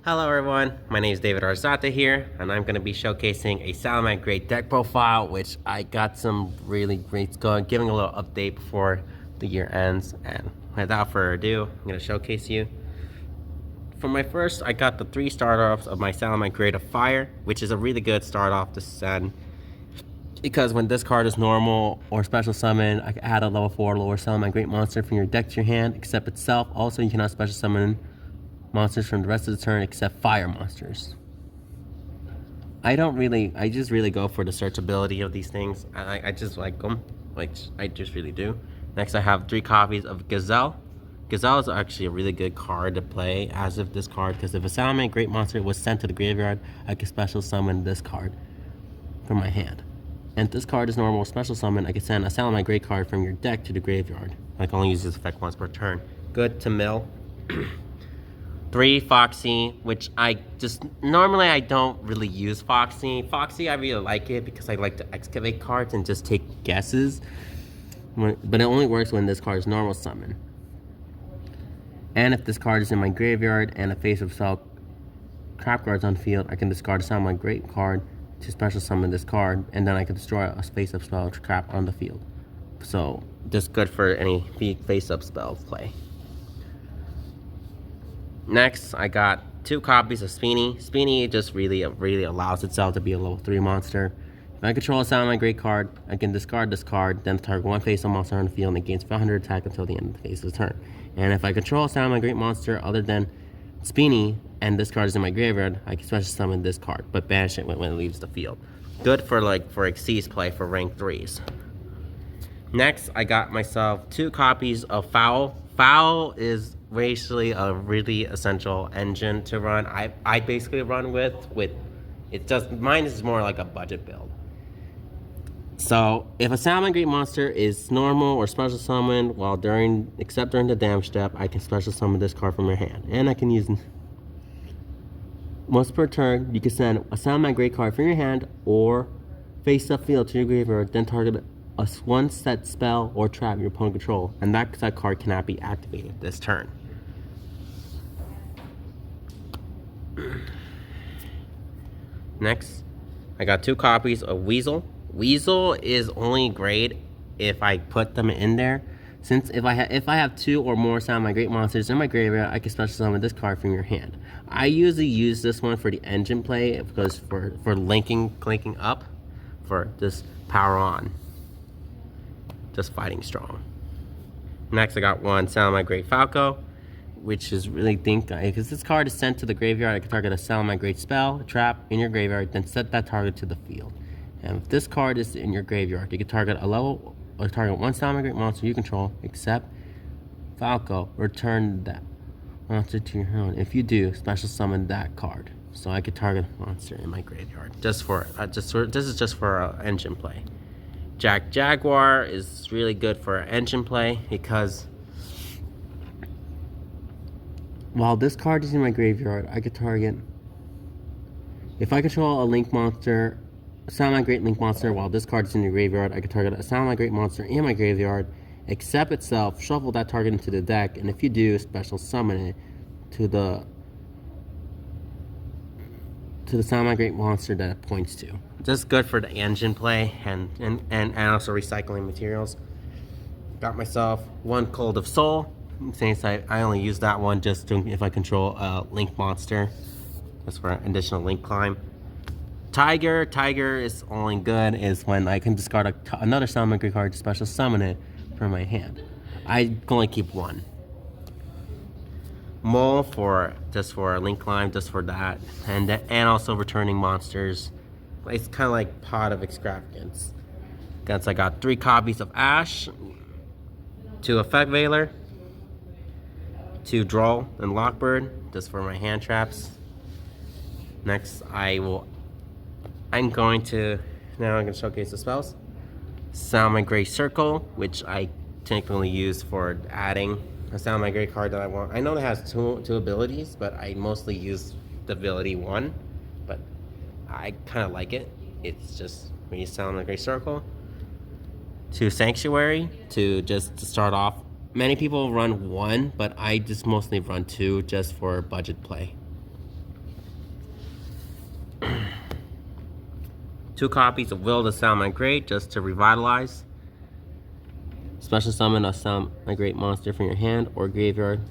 Hello everyone, my name is David Arzate here, and I'm going to be showcasing a Salamangreat deck profile, which I got some really great going, giving a little update before the year ends. And without further ado, I'm going to showcase you. For my first, I got the 3 start-offs of my Salamangreat of Fire, which is a really good start-off to send, because when this card is normal or special summon, I can add a level 4 lower Salamangreat monster from your deck to your hand, except itself. Also, you cannot special summon monsters from the rest of the turn except fire monsters. I just really go for the searchability of these things. I just like them, like I just really do. Next I have 3 copies of Gazelle. Gazelle is actually a really good card to play as of this card, because if a Salamangreat monster was sent to the graveyard, I can special summon this card from my hand. And if this card is normal special summon, I can send a Salamangreat card from your deck to the graveyard. I can only use this effect once per turn. Good to mill. 3 Foxy, which I just normally I don't really use Foxy. Foxy, I really like it because I like to excavate cards and just take guesses. But it only works when this card is normal summon. And if this card is in my graveyard and a face of spell trap cards on field, I can discard a Salamangreat card to special summon this card, and then I can destroy a face up spell trap on the field. So just good for any face up spell play. Next, I got 2 copies of Speeny. Speeny just really allows itself to be a level 3 monster. If I control a Salamangreat card, I can discard this card, then target 1 face-up monster on the field and it gains 500 attack until the end of the phase of the turn. And if I control a Salamangreat monster other than Speeny, and this card is in my graveyard, I can special summon this card, but banish it when it leaves the field. Good for Xyz play for rank 3s. Next, I got myself 2 copies of Foul. Foul is basically a really essential engine to run. I basically run with it. Just mine is more like a budget build. So if a Salamangreat monster is normal or special summoned except during the damage step, I can special summon this card from your hand, and I can use once per turn. You can send a Salamangreat card from your hand or face up field to your graveyard, then target a 1 set spell or trap your opponent control, and that card cannot be activated this turn. Next, I got 2 copies of Weasel. Weasel is only great if I put them in there. Since if I have 2 or more Salamangreat monsters in my graveyard, I can special summon this card from your hand. I usually use this one for the engine play, because for clinking up, for just power on, just fighting strong. Next, I got 1 Salamangreat Falco, which is really because this card is sent to the graveyard, I can target a Salamangreat spell, a trap in your graveyard, then set that target to the field. And if this card is in your graveyard, you can target target 1 Salamangreat monster you control, except Falco. Return that monster to your hand. If you do, special summon that card. So I could target a monster in my graveyard. This is just for engine play. Jaguar is really good for engine play because while this card is in my graveyard, I could target, if I control a Link monster, a Salamangreat Link monster, while this card is in your graveyard, I could target a Salamangreat monster in my graveyard, except itself, shuffle that target into the deck, and if you do, special summon it to the Salamangreat monster that it points to. Just good for the engine play and also recycling materials. Got myself 1 Cold of Soul. Since I only use that one just if I control a Link monster, just for additional Link climb. Tiger is only good is when I can discard another Salamangreat card to special summon it from my hand. I only keep 1. Mole just for Link climb, just for that, and also returning monsters. It's kind of like Pot of Extravagance. Guess I got 3 copies of Ash, 2 Effect Veiler, 2 Droll and Lockbird, just for my hand traps. Next, I'm going to showcase the spells. Salamangreat Circle, which I technically use for adding a Salamangreat card that I want. I know it has two abilities, but I mostly use the ability 1, but I kind of like it. It's just when you Salamangreat Circle. To Sanctuary, to start off. Many people run 1, but I just mostly run 2 just for budget play. 2 copies of Will the Salamangreat just to revitalize. Special summon a Salamangreat monster from your hand or graveyard.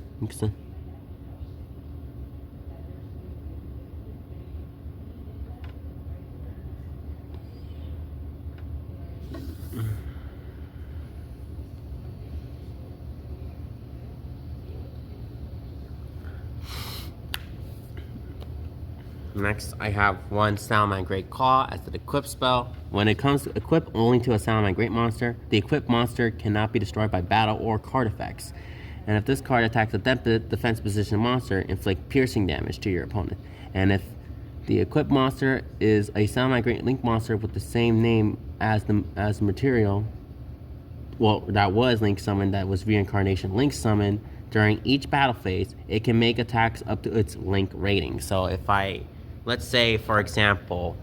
Next, I have 1 Salamangreat Claw as an equip spell. When it comes to equip only to a Salamangreat monster, the equipped monster cannot be destroyed by battle or card effects. And if this card attacks a defense position monster, inflict piercing damage to your opponent. And if the equipped monster is a Salamangreat Link monster with the same name as the material, well, that was Link Summon, that was Reincarnation Link Summon, during each battle phase, it can make attacks up to its Link rating. So if let's say, for example,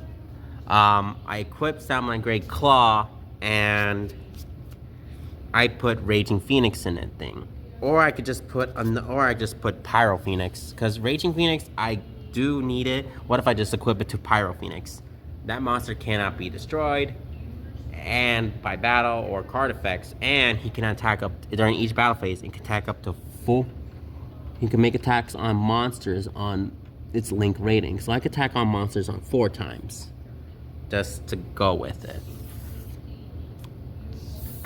I equip Salamangreat Claw and I put Raging Phoenix in that thing, or I could just put Pyro Phoenix, because Raging Phoenix, I do need it. What if I just equip it to Pyro Phoenix? That monster cannot be destroyed and by battle or card effects, and he can attack up during each battle phase. He can attack up to full. He can make attacks on monsters on its Link rating. So I could attack on monsters on 4 times, just to go with it.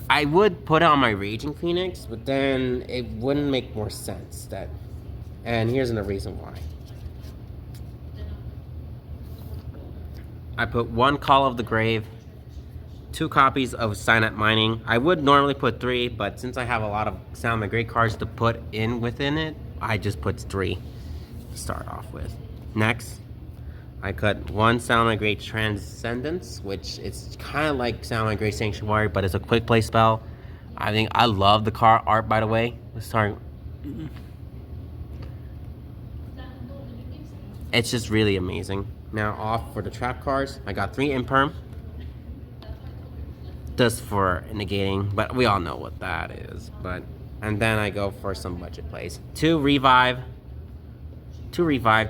I would put it on my Raging Phoenix, but then it wouldn't make more sense. And here's the reason why. I put 1 Call of the Grave, 2 copies of Signet Mining. I would normally put 3, but since I have a lot of Salamangreat cards to put in within it, I just put 3 to start off with. Next, I cut 1 Salamangreat Transcendence, which it's kind of like Salamangreat Sanctuary, but it's a quick play spell. I love the card art, by the way. Let's start. It's just really amazing. Now off for the trap cards, I got 3 Imperm, just for negating, but we all know what that is. And then I go for some budget plays. 2 Revive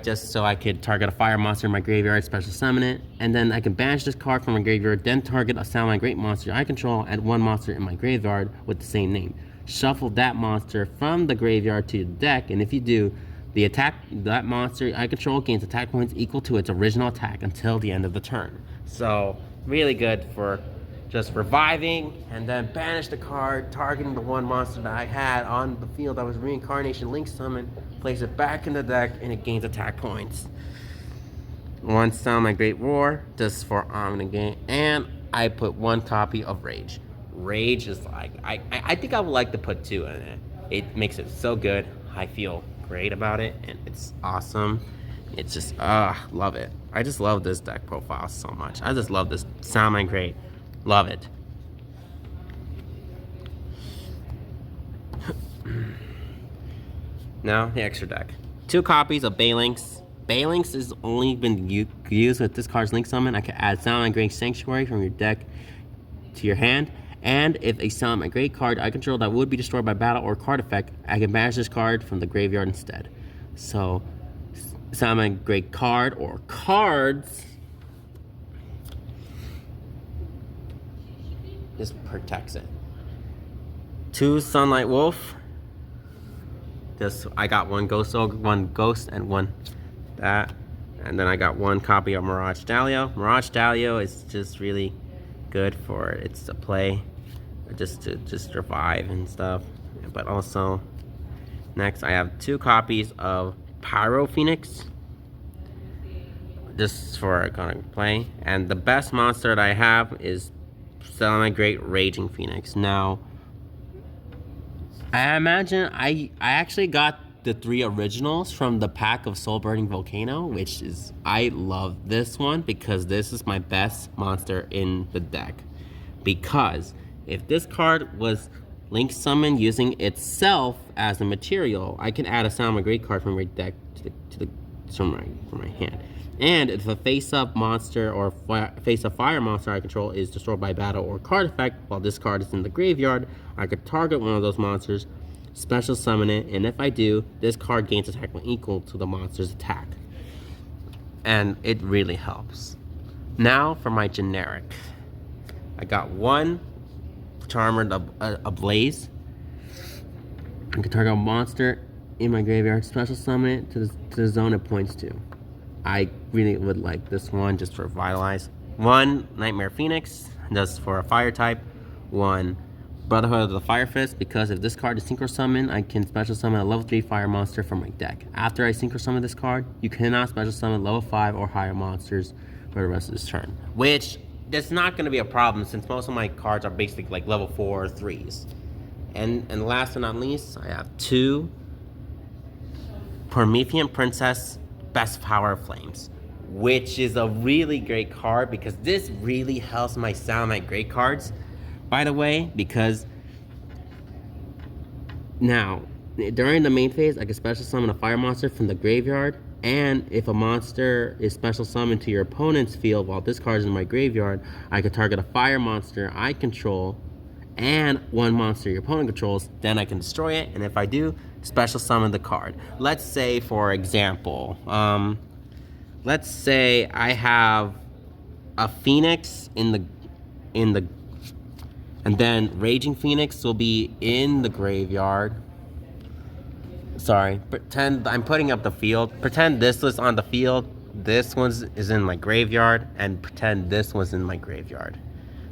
just so I could target a fire monster in my graveyard, special summon it, and then I can banish this card from my graveyard, then target a Salamangreat monster I control, add 1 monster in my graveyard with the same name. Shuffle that monster from the graveyard to the deck, and if you do, that monster I control gains attack points equal to its original attack until the end of the turn. So really good for just reviving, and then banish the card, targeting the 1 monster that I had on the field that was Reincarnation Link Summon, place it back in the deck, and it gains attack points. 1 Salamangreat Roar, just for Omnigate, and I put 1 copy of Rage. Rage is like, I think I would like to put 2 in it. It makes it so good. I feel great about it, and it's awesome. It's just, love it. I just love this deck profile so much. I just love this Salamangreat. Love it. Now, the extra deck. 2 copies of Balinx. Balinx has only been used with this card's Link Summon. I can add Salamangreat Sanctuary from your deck to your hand. And if a Salamangreat card I control that would be destroyed by battle or card effect, I can banish this card from the graveyard instead. So, Salamangreat card or cards just protects it. 2 Sunlight Wolf. I got 1 Ghost Ogre, 1 Ghost, and 1 that. And then I got 1 copy of Mirage Dalio. Mirage Dalio is just really good for its to play, just to revive and stuff. But also, next I have 2 copies of Pyro Phoenix, just for gonna play. And the best monster that I have is Salamangreat Raging Phoenix. Now, I imagine I actually got the 3 originals from the pack of Soulburning Volcano, which is, I love this one because this is my best monster in the deck. Because if this card was Link Summon using itself as a material, I can add a Salamangreat card from my deck from my hand. And if a face-up monster or face-up fire monster I control is destroyed by battle or card effect while this card is in the graveyard, I could target one of those monsters, special summon it, and if I do, this card gains attack when equal to the monster's attack. And it really helps. Now for my generic. I got one Charmer Ablaze. I can target a monster in my graveyard, special summon it to the zone it points to. I really would like this one just for Vitalize. One Nightmare Phoenix, that's for a fire type. One Brotherhood of the Fire Fist, because if this card is synchro summon, I can special summon a level 3 fire monster from my deck. After I synchro summon this card, you cannot special summon level 5 or higher monsters for the rest of this turn. Which, that's not going to be a problem since most of my cards are basically like level 4 or 3s. And last but not least, I have two Promethean Princess Best Power of Flames, which is a really great card because this really helps my Salamangreat cards, by the way, because now, during the main phase, I can special summon a fire monster from the graveyard, and if a monster is special summoned to your opponent's field while this card is in my graveyard, I can target a fire monster I control and one monster your opponent controls, then I can destroy it, and if I do, special summon the card. Let's say, for example, let's say I have a Phoenix in the, and then Raging Phoenix will be in the graveyard. Sorry, pretend I'm putting up the field. Pretend this was on the field, this one is in my graveyard, and pretend this was in my graveyard.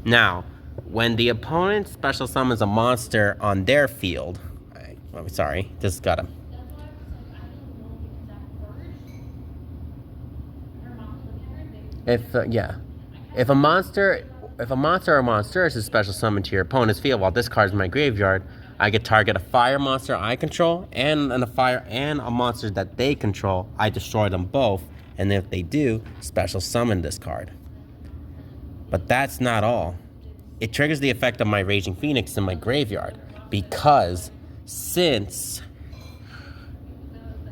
Now, when the opponent special summons a monster on their field, I'm sorry, this got him. If a monster or monsters is special summoned to your opponent's field while this card is in my graveyard, I could target a fire monster I control and a monster that they control. I destroy them both, and if they do, special summon this card. But that's not all. It triggers the effect of my Raging Phoenix in my graveyard, because since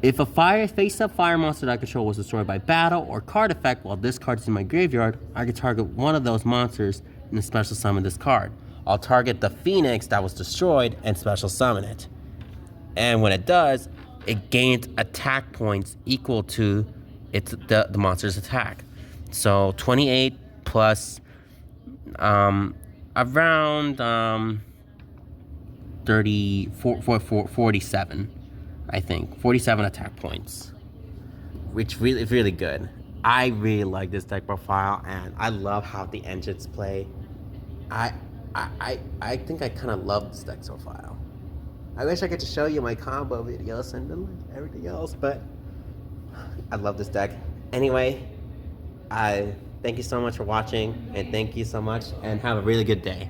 if a face-up fire monster that I control was destroyed by battle or card effect while this card is in my graveyard, I can target one of those monsters and special summon this card. I'll target the Phoenix that was destroyed and special summon it. And when it does, it gains attack points equal to the monster's attack. So 28 plus around 47, I think. 47 attack points, which really is really good. I really like this deck profile, and I love how the engines play. I think I kind of love this deck so far. I wish I could just show you my combo videos and everything else, but I love this deck. Anyway, I thank you so much for watching, and thank you so much, and have a really good day.